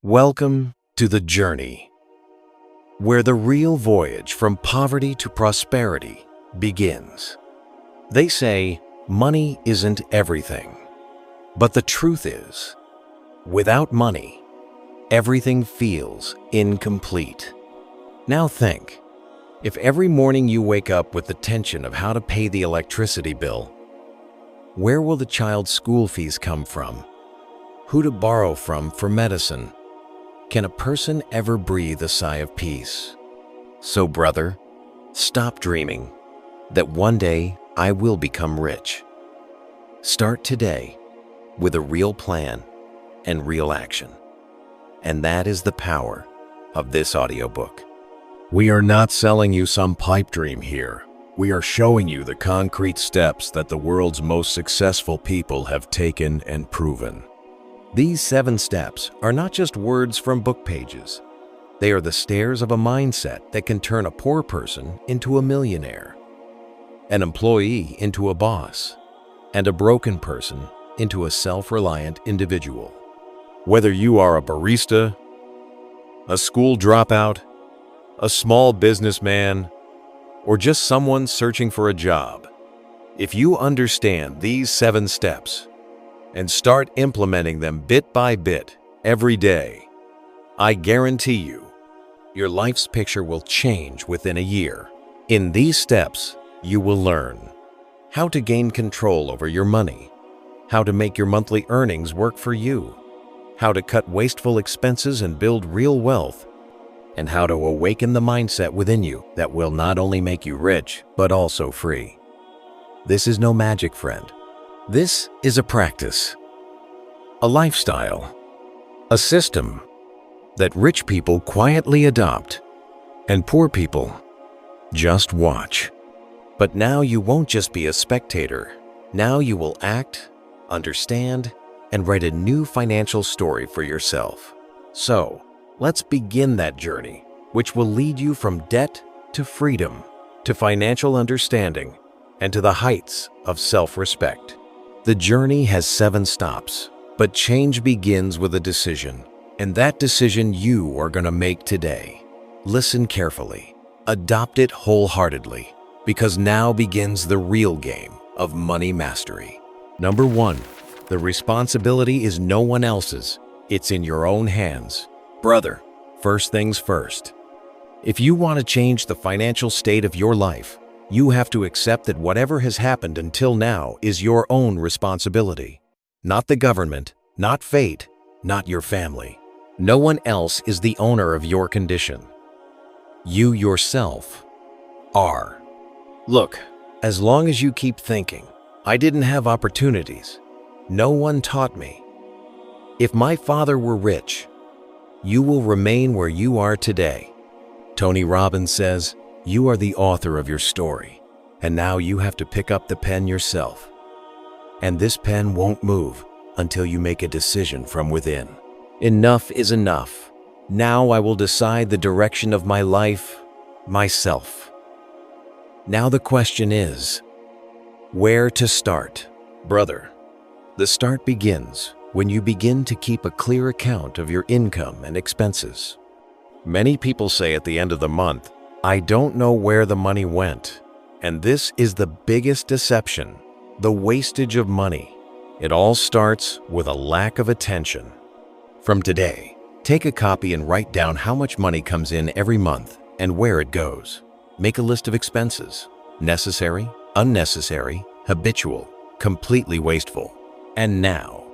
Welcome to the journey, where the real voyage from poverty to prosperity begins. They say money isn't everything, but the truth is, without money, everything feels incomplete. Now think, if every morning you wake up with the tension of how to pay the electricity bill, where will the child's school fees come from? Who to borrow from for medicine? Can a person ever breathe a sigh of peace? So brother, stop dreaming that one day I will become rich. Start today with a real plan and real action. And that is the power of this audiobook. We are not selling you some pipe dream here. We are showing you the concrete steps that the world's most successful people have taken and proven. These 7 steps are not just words from book pages. They are the stairs of a mindset that can turn a poor person into a millionaire, an employee into a boss, and a broken person into a self-reliant individual. Whether you are a barista, a school dropout, a small businessman, or just someone searching for a job, if you understand these 7 steps and start implementing them bit by bit every day, I guarantee you, your life's picture will change within a year. In these steps, you will learn how to gain control over your money, how to make your monthly earnings work for you, how to cut wasteful expenses and build real wealth, and how to awaken the mindset within you that will not only make you rich, but also free. This is no magic, friend. This is a practice, a lifestyle, a system that rich people quietly adopt and poor people just watch. But now you won't just be a spectator. Now you will act, understand, and write a new financial story for yourself. So, let's begin that journey, which will lead you from debt to freedom, to financial understanding, and to the heights of self-respect. The journey has 7 stops, but change begins with a decision, and that decision you are going to make today. Listen carefully, adopt it wholeheartedly, because now begins the real game of money mastery. Number 1, the responsibility is no one else's. It's in your own hands. Brother, first things first. If you want to change the financial state of your life, you have to accept that whatever has happened until now is your own responsibility. Not the government, not fate, not your family. No one else is the owner of your condition. You yourself are. Look, as long as you keep thinking, I didn't have opportunities, no one taught me. If my father were rich, you will remain where you are today. Tony Robbins says, you are the author of your story, and now you have to pick up the pen yourself. And this pen won't move until you make a decision from within. Enough is enough. Now I will decide the direction of my life myself. Now the question is, where to start? Brother, the start begins when you begin to keep a clear account of your income and expenses. Many people say at the end of the month, I don't know where the money went. And this is the biggest deception, the wastage of money. It all starts with a lack of attention. From today, take a copy and write down how much money comes in every month and where it goes. Make a list of expenses: necessary, unnecessary, habitual, completely wasteful. And now,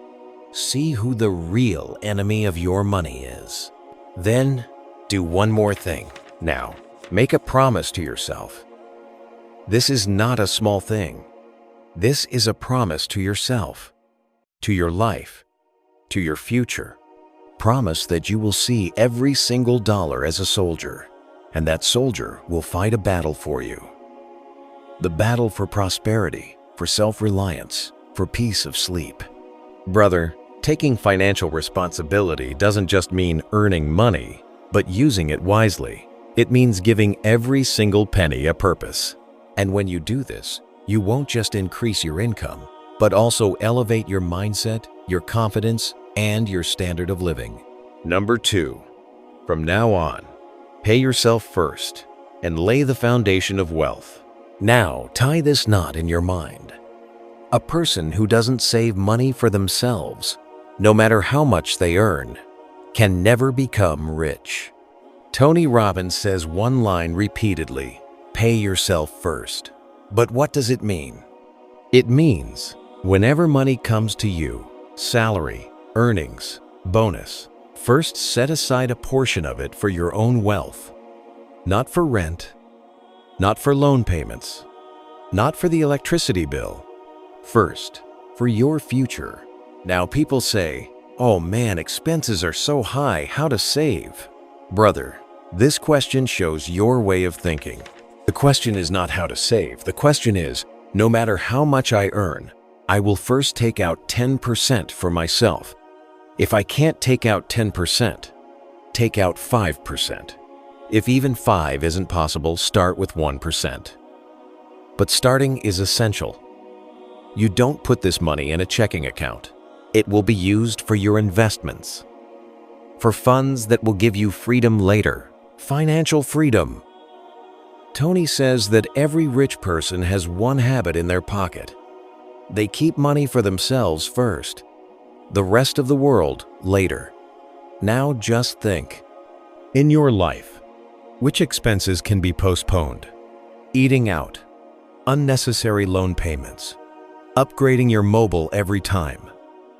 see who the real enemy of your money is. Then, do one more thing. Now, make a promise to yourself. This is not a small thing. This is a promise to yourself, to your life, to your future. Promise that you will see every single dollar as a soldier, and that soldier will fight a battle for you. The battle for prosperity, for self-reliance, for peace of sleep. Brother, taking financial responsibility doesn't just mean earning money, but using it wisely. It means giving every single penny a purpose. And when you do this, you won't just increase your income, but also elevate your mindset, your confidence, and your standard of living. Number 2. From now on, pay yourself first and lay the foundation of wealth. Now, tie this knot in your mind. A person who doesn't save money for themselves, no matter how much they earn, can never become rich. Tony Robbins says one line repeatedly, pay yourself first. But what does it mean? It means whenever money comes to you, salary, earnings, bonus, first set aside a portion of it for your own wealth. Not for rent, not for loan payments, not for the electricity bill. First, for your future. Now people say, oh man, expenses are so high, how to save? Brother, this question shows your way of thinking. The question is not how to save. The question is, no matter how much I earn, I will first take out 10% for myself. If I can't take out 10%, take out 5%. If even 5 isn't possible, start with 1%. But starting is essential. You don't put this money in a checking account. It will be used for your investments, for funds that will give you freedom later, financial freedom. Tony says that every rich person has one habit in their pocket. They keep money for themselves first, the rest of the world later. Now just think. In your life, which expenses can be postponed? Eating out, unnecessary loan payments, upgrading your mobile every time,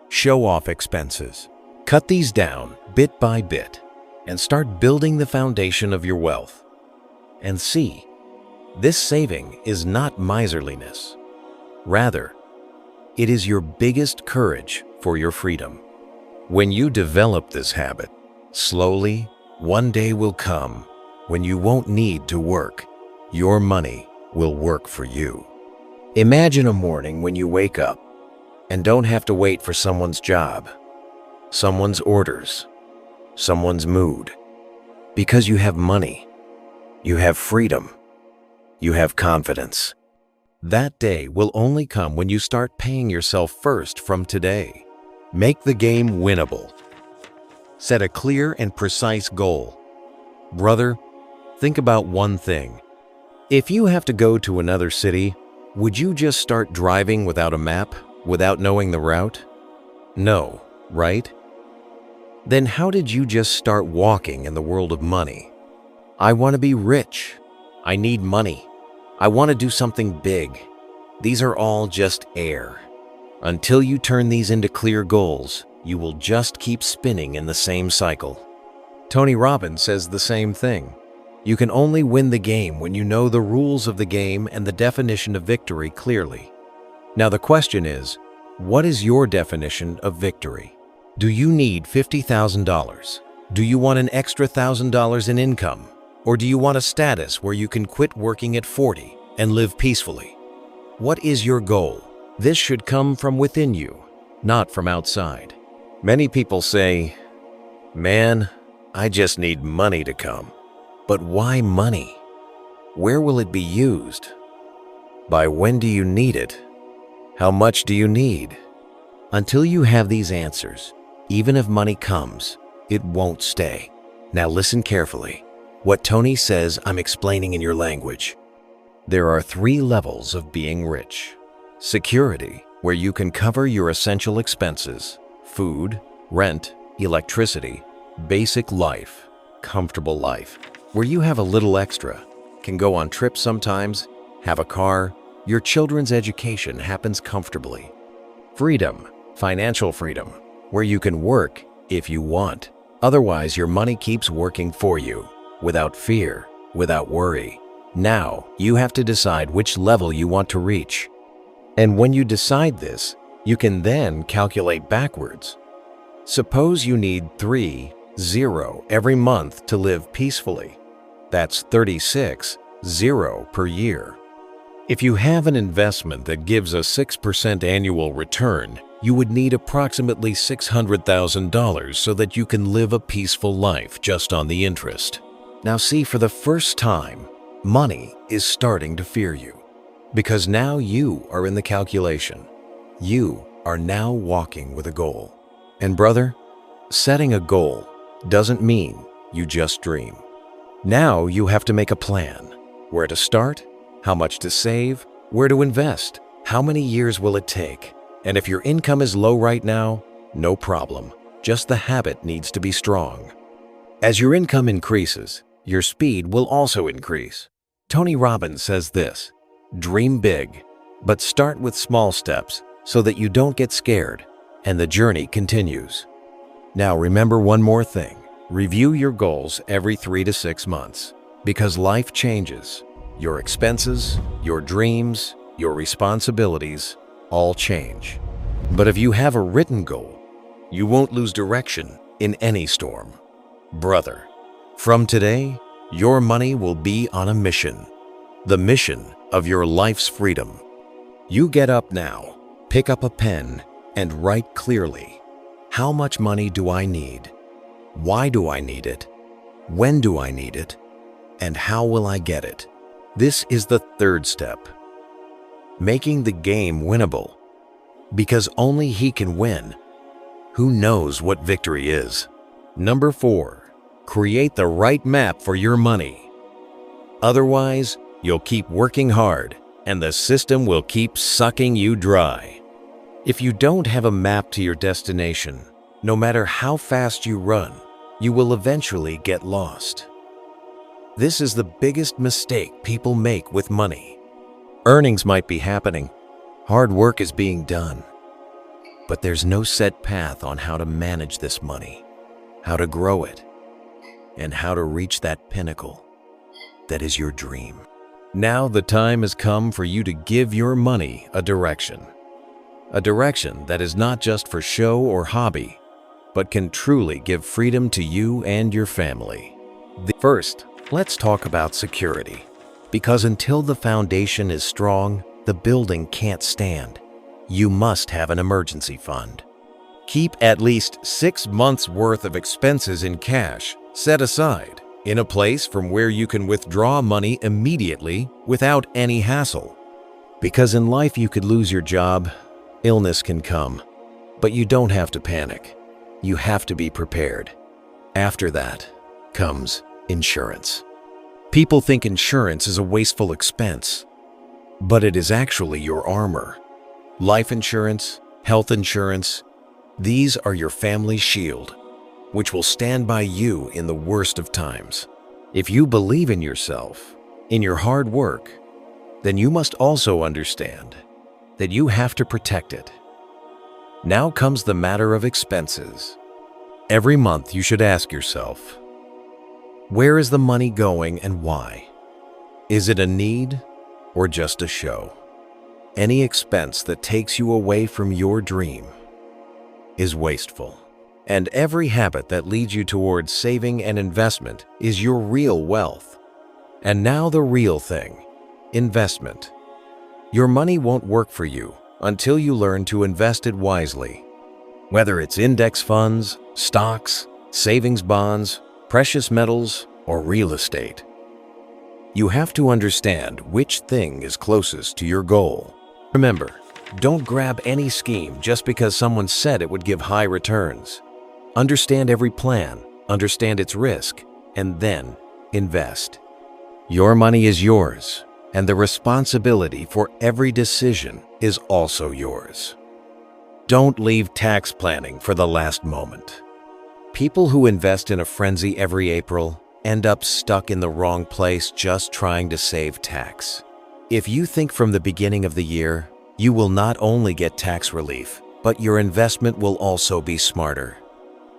show-off expenses. Cut these down bit by bit and start building the foundation of your wealth. And see, this saving is not miserliness. Rather, it is your biggest courage for your freedom. When you develop this habit, slowly, one day will come when you won't need to work. Your money will work for you. Imagine a morning when you wake up and don't have to wait for someone's job, someone's orders, someone's mood. Because you have money, you have freedom, you have confidence. That day will only come when you start paying yourself first from today. Make the game winnable. Set a clear and precise goal. Brother, think about one thing. If you have to go to another city, would you just start driving without a map, without knowing the route? No, right? Then how did you just start walking in the world of money? I want to be rich. I need money. I want to do something big. These are all just air. Until you turn these into clear goals, you will just keep spinning in the same cycle. Tony Robbins says the same thing. You can only win the game when you know the rules of the game and the definition of victory clearly. Now the question is, what is your definition of victory? Do you need $50,000? Do you want an extra $1,000 in income? Or do you want a status where you can quit working at 40 and live peacefully? What is your goal? This should come from within you, not from outside. Many people say, man, I just need money to come. But why money? Where will it be used? By when do you need it? How much do you need? Until you have these answers, even if money comes, it won't stay. Now listen carefully. What Tony says, I'm explaining in your language. There are 3 levels of being rich. Security, where you can cover your essential expenses, food, rent, electricity, basic life, comfortable life, where you have a little extra, can go on trips sometimes, have a car, your children's education happens comfortably. Freedom, financial freedom, where you can work if you want. Otherwise, your money keeps working for you, without fear, without worry. Now, you have to decide which level you want to reach. And when you decide this, you can then calculate backwards. Suppose you need 30 every month to live peacefully. That's 36 per year. If you have an investment that gives a 6% annual return, you would need approximately $600,000 so that you can live a peaceful life just on the interest. Now see, for the first time, money is starting to fear you, because now you are in the calculation. You are now walking with a goal. And brother, setting a goal doesn't mean you just dream. Now you have to make a plan. Where to start, how much to save, where to invest, how many years will it take? And if your income is low right now, no problem. Just the habit needs to be strong. As your income increases, your speed will also increase. Tony Robbins says this: dream big, but start with small steps so that you don't get scared and the journey continues. Now remember one more thing. Review your goals every 3 to 6 months because life changes. Your expenses, your dreams, your responsibilities all change. But if you have a written goal, you won't lose direction in any storm. Brother, from today, your money will be on a mission. The mission of your life's freedom. You get up now, pick up a pen, and write clearly. How much money do I need? Why do I need it? When do I need it? And how will I get it? This is the third step. Making the game winnable. Because only he can win. Who knows what victory is? Number 4, create the right map for your money. Otherwise, you'll keep working hard and the system will keep sucking you dry. If you don't have a map to your destination, no matter how fast you run, you will eventually get lost. This is the biggest mistake people make with money. Earnings might be happening, hard work is being done, but there's no set path on how to manage this money, how to grow it, and how to reach that pinnacle that is your dream. Now the time has come for you to give your money a direction that is not just for show or hobby, but can truly give freedom to you and your family. First, let's talk about security, because until the foundation is strong, the building can't stand. You must have an emergency fund. Keep at least 6 months' worth of expenses in cash set aside in a place from where you can withdraw money immediately without any hassle. Because in life you could lose your job, illness can come, but you don't have to panic. You have to be prepared. After that comes insurance. People think insurance is a wasteful expense, but it is actually your armor. Life insurance, health insurance, these are your family's shield, which will stand by you in the worst of times. If you believe in yourself, in your hard work, then you must also understand that you have to protect it. Now comes the matter of expenses. Every month you should ask yourself, where is the money going and why? Is it a need or just a show? Any expense that takes you away from your dream is wasteful. And every habit that leads you towards saving and investment is your real wealth. And now the real thing, investment. Your money won't work for you until you learn to invest it wisely. Whether it's index funds, stocks, savings bonds, precious metals, or real estate. You have to understand which thing is closest to your goal. Remember, don't grab any scheme just because someone said it would give high returns. Understand every plan, understand its risk, and then invest. Your money is yours, and the responsibility for every decision is also yours. Don't leave tax planning for the last moment. People who invest in a frenzy every April end up stuck in the wrong place just trying to save tax. If you think from the beginning of the year, you will not only get tax relief, but your investment will also be smarter.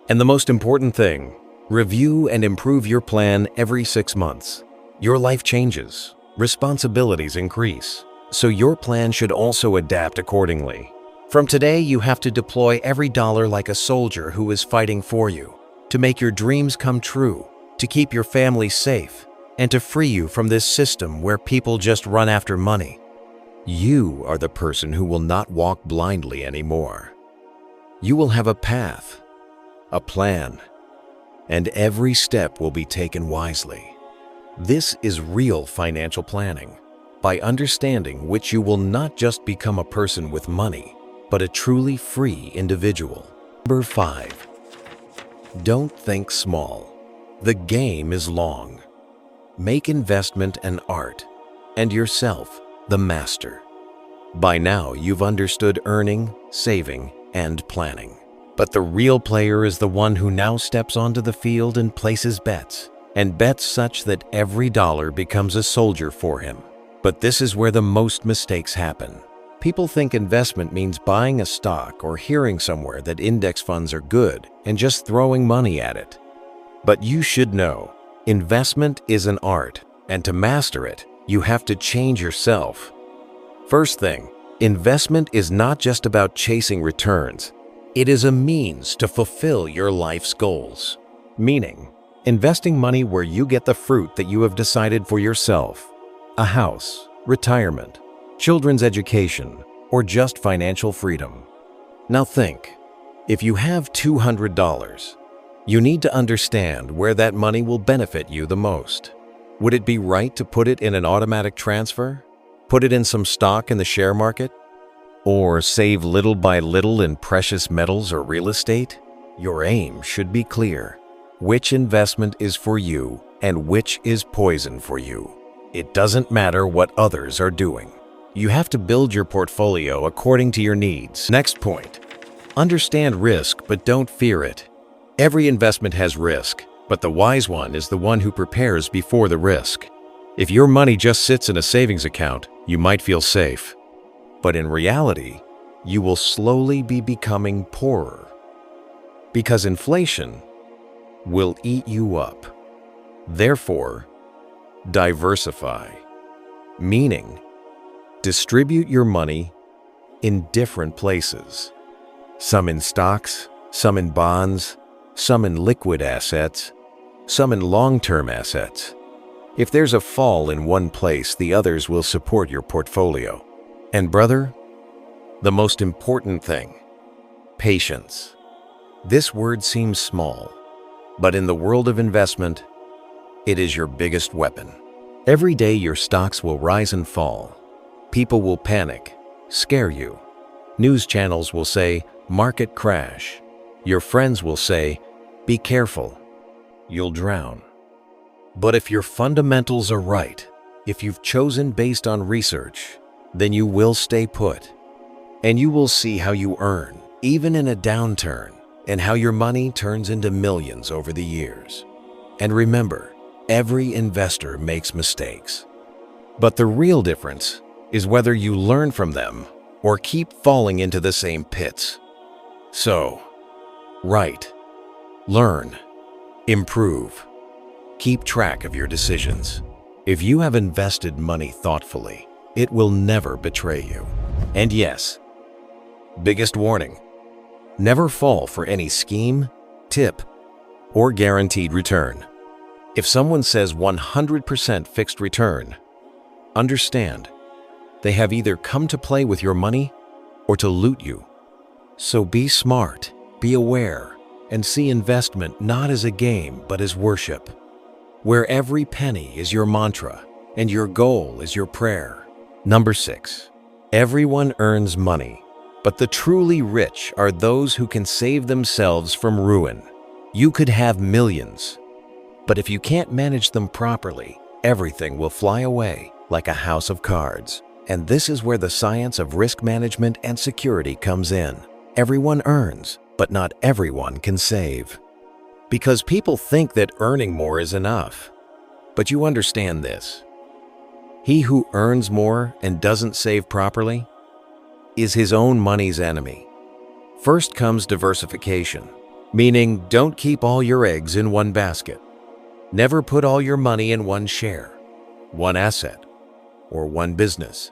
And the most important thing, review and improve your plan every 6 months. Your life changes, responsibilities increase, so your plan should also adapt accordingly. From today, you have to deploy every dollar like a soldier who is fighting for you, to make your dreams come true, to keep your family safe, and to free you from this system where people just run after money. You are the person who will not walk blindly anymore. You will have a path, a plan, and every step will be taken wisely. This is real financial planning, by understanding which you will not just become a person with money, but a truly free individual. Number 5. Don't think small. The game is long. Make investment an art, and yourself the master. By now, you've understood earning, saving, and planning. But the real player is the one who now steps onto the field and places bets, and bets such that every dollar becomes a soldier for him. But this is where the most mistakes happen. People think investment means buying a stock or hearing somewhere that index funds are good and just throwing money at it. But you should know, investment is an art, and to master it, you have to change yourself. First thing, investment is not just about chasing returns. It is a means to fulfill your life's goals. Meaning, investing money where you get the fruit that you have decided for yourself. A house, retirement, children's education, or just financial freedom. Now think, if you have $200, you need to understand where that money will benefit you the most. Would it be right to put it in an automatic transfer? Put it in some stock in the share market? Or save little by little in precious metals or real estate? Your aim should be clear. Which investment is for you and which is poison for you? It doesn't matter what others are doing. You have to build your portfolio according to your needs. Next point, understand risk but don't fear it. Every investment has risk, but the wise one is the one who prepares before the risk. If your money just sits in a savings account, you might feel safe. But in reality, you will slowly be becoming poorer. Because inflation will eat you up. Therefore, diversify. Meaning, distribute your money in different places. Some in stocks, some in bonds, some in liquid assets, some in long-term assets. If there's a fall in one place, the others will support your portfolio. And brother, the most important thing, patience. This word seems small, but in the world of investment, it is your biggest weapon. Every day your stocks will rise and fall. People will panic, scare you. News channels will say, market crash. Your friends will say, be careful, you'll drown. But if your fundamentals are right, if you've chosen based on research, then you will stay put. And you will see how you earn, even in a downturn, and how your money turns into millions over the years. And remember, every investor makes mistakes. But the real difference is whether you learn from them or keep falling into the same pits. So, write, learn, improve. Keep track of your decisions. If you have invested money thoughtfully, it will never betray you. And yes, biggest warning, never fall for any scheme, tip, or guaranteed return. If someone says 100% fixed return, understand, they have either come to play with your money or to loot you. So be smart, be aware, and see investment not as a game but as worship, where every penny is your mantra and your goal is your prayer. Number 6, everyone earns money, but the truly rich are those who can save themselves from ruin. You could have millions, but if you can't manage them properly, everything will fly away like a house of cards. And this is where the science of risk management and security comes in. Everyone earns, but not everyone can save. Because people think that earning more is enough. But you understand this. He who earns more and doesn't save properly is his own money's enemy. First comes diversification, meaning don't keep all your eggs in one basket. Never put all your money in one share, one asset, or one business.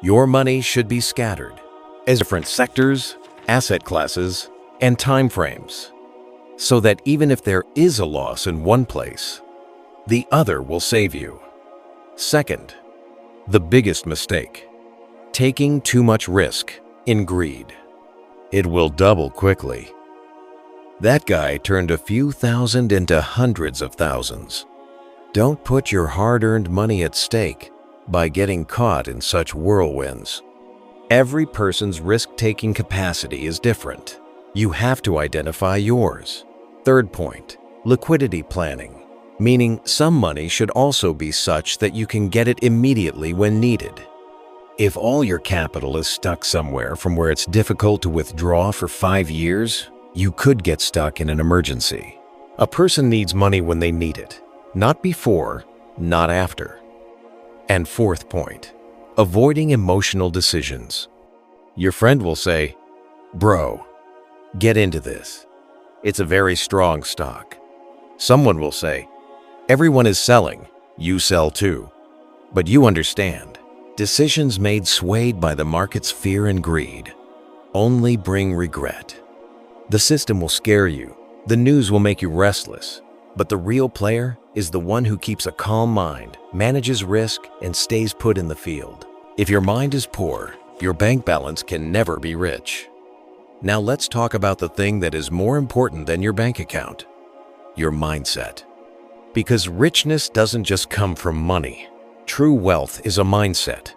Your money should be scattered as different sectors, asset classes, and time frames, so that even if there is a loss in one place, the other will save you. Second, the biggest mistake, taking too much risk in greed. It will double quickly. That guy turned a few thousand into hundreds of thousands. Don't put your hard-earned money at stake by getting caught in such whirlwinds. Every person's risk-taking capacity is different. You have to identify yours. Third point, liquidity planning, meaning some money should also be such that you can get it immediately when needed. If all your capital is stuck somewhere from where it's difficult to withdraw for 5 years, you could get stuck in an emergency. A person needs money when they need it, not before, not after. And fourth point, avoiding emotional decisions. Your friend will say, "Bro, get into this. It's a very strong stock." Someone will say, "Everyone is selling, you sell too." But you understand, decisions made swayed by the market's fear and greed only bring regret. The system will scare you, the news will make you restless, but the real player is the one who keeps a calm mind, manages risk, and stays put in the field. If your mind is poor, your bank balance can never be rich. Now let's talk about the thing that is more important than your bank account, your mindset. Because richness doesn't just come from money. True wealth is a mindset.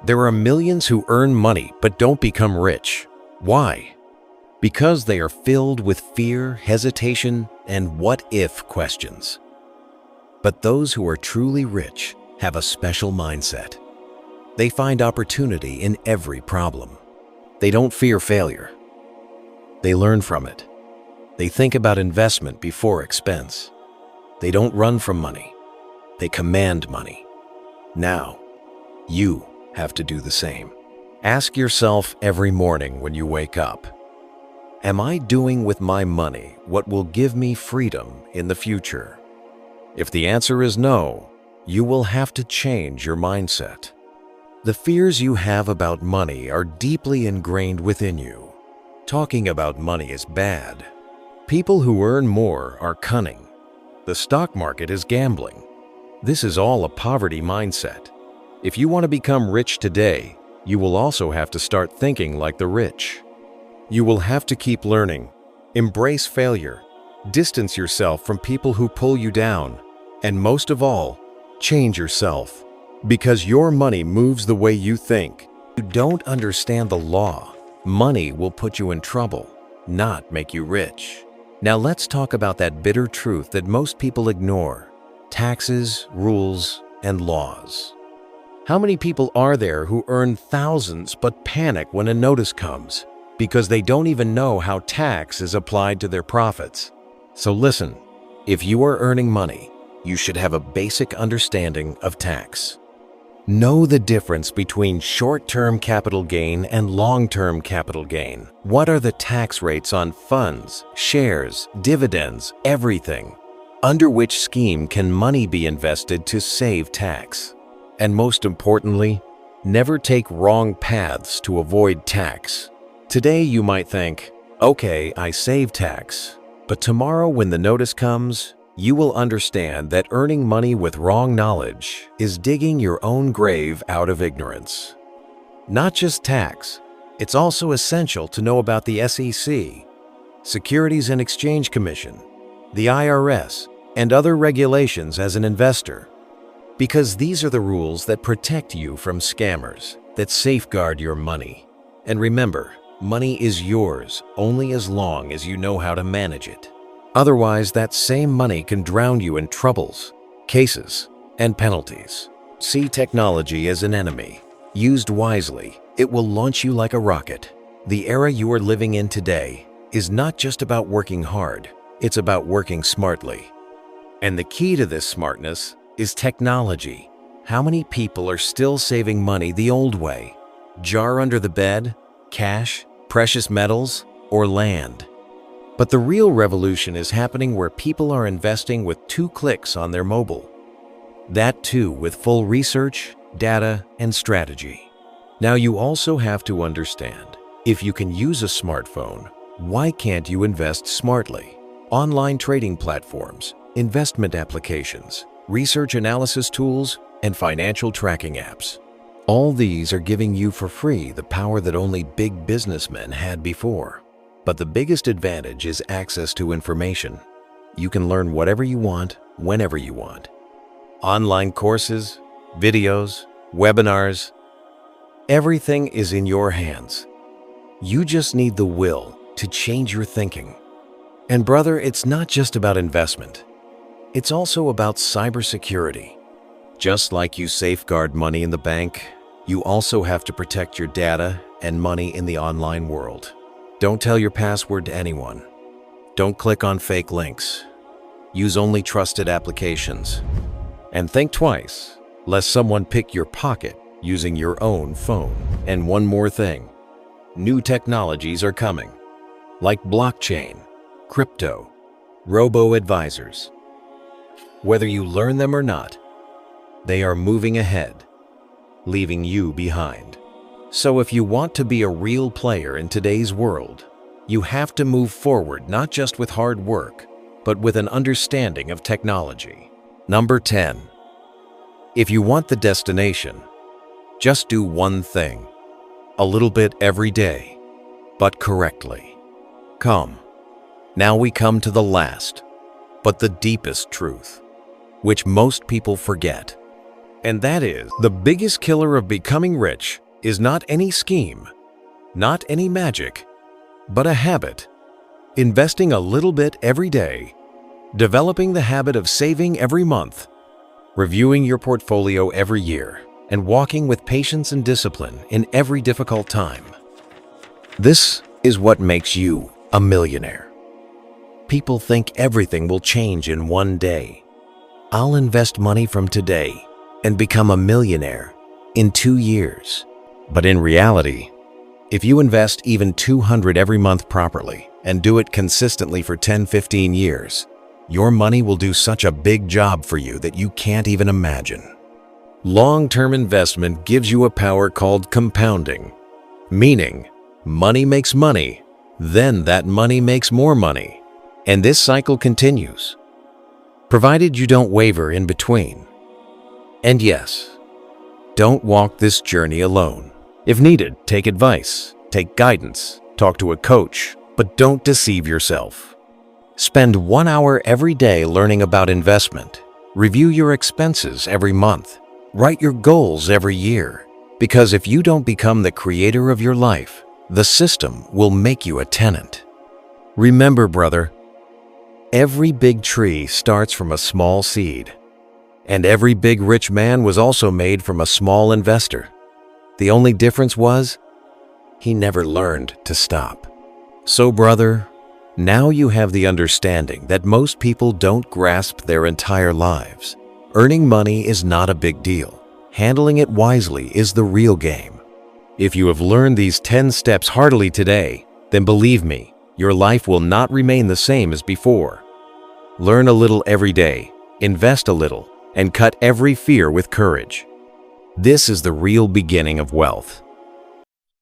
There are millions who earn money but don't become rich. Why? Because they are filled with fear, hesitation, and what-if questions. But those who are truly rich have a special mindset. They find opportunity in every problem. They don't fear failure. They learn from it. They think about investment before expense. They don't run from money. They command money. Now, you have to do the same. Ask yourself every morning when you wake up, am I doing with my money what will give me freedom in the future? If the answer is no, you will have to change your mindset. The fears you have about money are deeply ingrained within you. Talking about money is bad. People who earn more are cunning. The stock market is gambling. This is all a poverty mindset. If you want to become rich today, you will also have to start thinking like the rich. You will have to keep learning, embrace failure, distance yourself from people who pull you down, and most of all, change yourself. Because your money moves the way you think. You don't understand the law. Money will put you in trouble, not make you rich. Now let's talk about that bitter truth that most people ignore: taxes, rules, and laws. How many people are there who earn thousands but panic when a notice comes because they don't even know how tax is applied to their profits? So listen, if you are earning money, you should have a basic understanding of tax. Know the difference between short-term capital gain and long-term capital gain. What are the tax rates on funds, shares, dividends, everything? Under which scheme can money be invested to save tax? And most importantly, never take wrong paths to avoid tax. Today you might think, okay, I save tax. But tomorrow when the notice comes, you will understand that earning money with wrong knowledge is digging your own grave out of ignorance. Not just tax, it's also essential to know about the SEC, Securities and Exchange Commission, the IRS, and other regulations as an investor. Because these are the rules that protect you from scammers, that safeguard your money. And remember, money is yours only as long as you know how to manage it. Otherwise, that same money can drown you in troubles, cases, and penalties. See technology as an enemy. Used wisely, it will launch you like a rocket. The era you are living in today is not just about working hard, it's about working smartly. And the key to this smartness is technology. How many people are still saving money the old way? Jar under the bed, cash, precious metals, or land? But the real revolution is happening where people are investing with 2 clicks on their mobile. That too with full research, data, and strategy. Now you also have to understand, if you can use a smartphone, why can't you invest smartly? Online trading platforms, investment applications, research analysis tools, and financial tracking apps. All these are giving you for free the power that only big businessmen had before. But the biggest advantage is access to information. You can learn whatever you want, whenever you want. Online courses, videos, webinars, everything is in your hands. You just need the will to change your thinking. And brother, it's not just about investment. It's also about cybersecurity. Just like you safeguard money in the bank, you also have to protect your data and money in the online world. Don't tell your password to anyone. Don't click on fake links. Use only trusted applications. And think twice, lest someone pick your pocket using your own phone. And one more thing, new technologies are coming, like blockchain, crypto, robo-advisors. Whether you learn them or not, they are moving ahead, leaving you behind. So if you want to be a real player in today's world, you have to move forward not just with hard work, but with an understanding of technology. Number 10. If you want the destination, just do one thing, a little bit every day, but correctly. Come. Now we come to the last, but the deepest truth, which most people forget. And that is, the biggest killer of becoming rich is not any scheme, not any magic, but a habit. Investing a little bit every day, developing the habit of saving every month, reviewing your portfolio every year, and walking with patience and discipline in every difficult time. This is what makes you a millionaire. People think everything will change in one day. I'll invest money from today and become a millionaire in 2 years. But in reality, if you invest even $200 every month properly and do it consistently for 10-15 years, your money will do such a big job for you that you can't even imagine. Long-term investment gives you a power called compounding, meaning money makes money, then that money makes more money, and this cycle continues, provided you don't waver in between. And yes, don't walk this journey alone. If needed, take advice, take guidance, talk to a coach, but don't deceive yourself. Spend 1 hour every day learning about investment. Review your expenses every month. Write your goals every year. Because if you don't become the creator of your life, the system will make you a tenant. Remember, brother, every big tree starts from a small seed. And every big rich man was also made from a small investor. The only difference was, he never learned to stop. So brother, now you have the understanding that most people don't grasp their entire lives. Earning money is not a big deal. Handling it wisely is the real game. If you have learned these 10 steps heartily today, then believe me, your life will not remain the same as before. Learn a little every day, invest a little, and cut every fear with courage. This is the real beginning of wealth.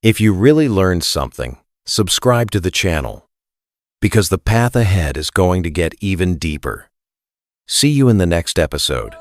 If you really learned something, subscribe to the channel, because the path ahead is going to get even deeper. See you in the next episode.